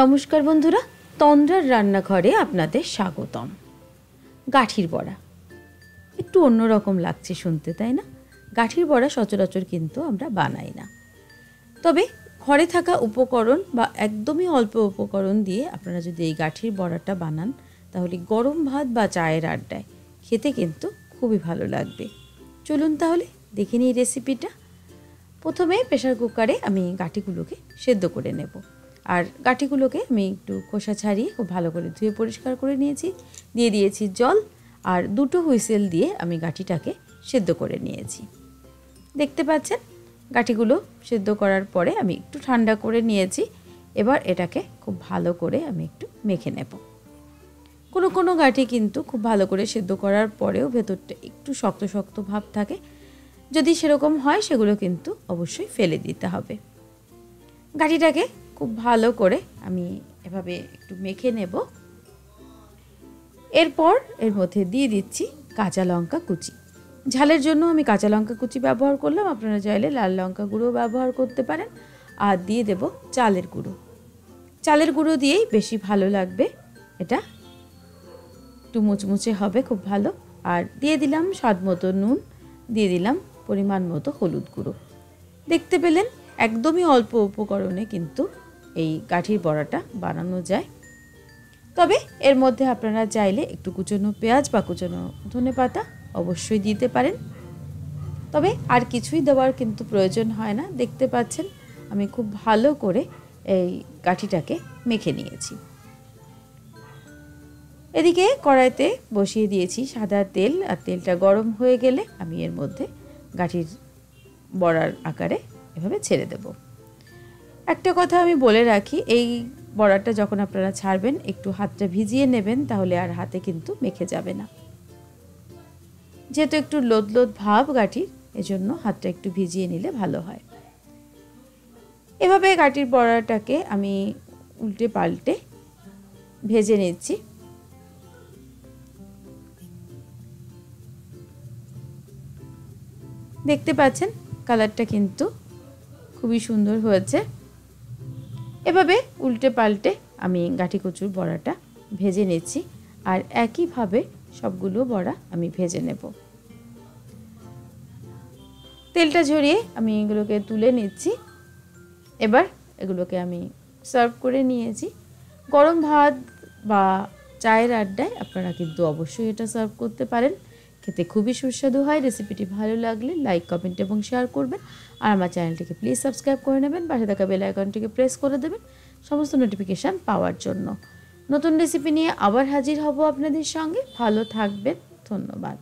নমস্কার বন্ধুরা, তন্দ্রার রান্নাঘরে আপনাদের স্বাগতম। গাঠির বড়া একটু অন্যরকম লাগছে শুনতে, তাই না? গাঠির বড়া সচরাচর কিন্তু আমরা বানাই না, তবে ঘরে থাকা উপকরণ বা একদমই অল্প উপকরণ দিয়ে আপনারা যদি এই গাঠির বড়াটা বানান তাহলে গরম ভাত বা চায়ের আড্ডায় খেতে কিন্তু খুবই ভালো লাগবে। চলুন তাহলে দেখে নিই রেসিপিটা। প্রথমে প্রেসার কুকারে আমি গাঠিগুলোকে সেদ্ধ করে নেব। আর গাঠিগুলোকে আমি একটু খোসা ছাড়িয়ে খুব ভালো করে ধুয়ে পরিষ্কার করে নিয়েছি, দিয়ে দিয়েছি জল, আর দুটো হুইসেল দিয়ে আমি গাঠিটাকে সেদ্ধ করে নিয়েছি। দেখতে পাচ্ছেন গাঠিগুলো সেদ্ধ করার পরে আমি একটু ঠান্ডা করে নিয়েছি। এবার এটাকে খুব ভালো করে আমি একটু মেখে নেব। কোনো কোনো গাঠি কিন্তু খুব ভালো করে সেদ্ধ করার পরেও ভেতরটা একটু শক্ত শক্ত ভাব থাকে, যদি সেরকম হয় সেগুলো কিন্তু অবশ্যই ফেলে দিতে হবে। গাঠিটাকে খুব ভালো করে আমি এভাবে একটু মেখে নেব। এরপর এর মধ্যে দিয়ে দিচ্ছি কাঁচা লঙ্কা কুচি। ঝালের জন্য আমি কাঁচা লঙ্কা কুচি ব্যবহার করলাম, আপনারা চাইলে লাল লঙ্কা গুঁড়ো ব্যবহার করতে পারেন। আর দিয়ে দেব চালের গুঁড়ো। চালের গুঁড়ো দিয়েই বেশি ভালো লাগবে, এটা একটু মুচমুচে হবে খুব ভালো। আর দিয়ে দিলাম স্বাদ মতো নুন, দিয়ে দিলাম পরিমাণ মতো হলুদ গুঁড়ো। দেখতে পেলেন একদমই অল্প উপকরণে কিন্তু এই গাঠির বড়াটা বানানো যায়। তবে এর মধ্যে আপনারা চাইলে একটু কুচনো পেঁয়াজ বা কুচনো ধনেপাতা অবশ্যই দিতে পারেন, তবে আর কিছুই দেওয়ার কিন্তু প্রয়োজন হয় না। দেখতে পাচ্ছেন আমি খুব ভালো করে এই গাঠিটাকে মেখে নিয়েছি। এদিকে কড়াইতে বসিয়ে দিয়েছি সাদা তেল, আর তেলটা গরম হয়ে গেলে আমি এর মধ্যে গাঠির বড়ার আকারে এভাবে ছেড়ে দেব। একটা কথা আমি বলে রাখি, এই বড়াটা যখন আপনারা ছাড়বেন একটু হাতটা ভিজিয়ে নেবেন, তাহলে আর হাতে কিন্তু মেখে যাবে না। যেহেতু একটু লোদ লোদ ভাব গাঠির, এজন্য হাতটা একটু ভিজিয়ে নিলে ভালো হয়। এভাবে গাঠির বড়াটাকে আমি উল্টে পাল্টে ভেজে নিচ্ছি। দেখতে পাচ্ছেন কালারটা কিন্তু খুবই সুন্দর হয়েছে। এভাবে উল্টে পাল্টে আমি গাঠি কচুর বড়াটা ভেজে নিচ্ছি, আর একইভাবে সবগুলো বড়া আমি ভেজে নেব। তেলটা ঝরিয়ে আমি এগুলোকে তুলে নিচ্ছি। এবার এগুলোকে আমি সার্ভ করে নিয়েছি। গরম ভাত বা চায়ের আড্ডায় আপনারা কিন্তু অবশ্যই এটা সার্ভ করতে পারেন, খেতে খুবই সুস্বাদু হয়। রেসিপিটি ভালো লাগলে লাইক, কমেন্ট এবং শেয়ার করবেন। আর আমার চ্যানেলটিকে প্লিজ সাবস্ক্রাইব করে নেবেন, পাশে থাকা বেল আইকনটিকে প্রেস করে দেবেন সমস্ত নোটিফিকেশান পাওয়ার জন্য। নতুন রেসিপি নিয়ে আবার হাজির হব আপনাদের সঙ্গে। ভালো থাকবেন, ধন্যবাদ।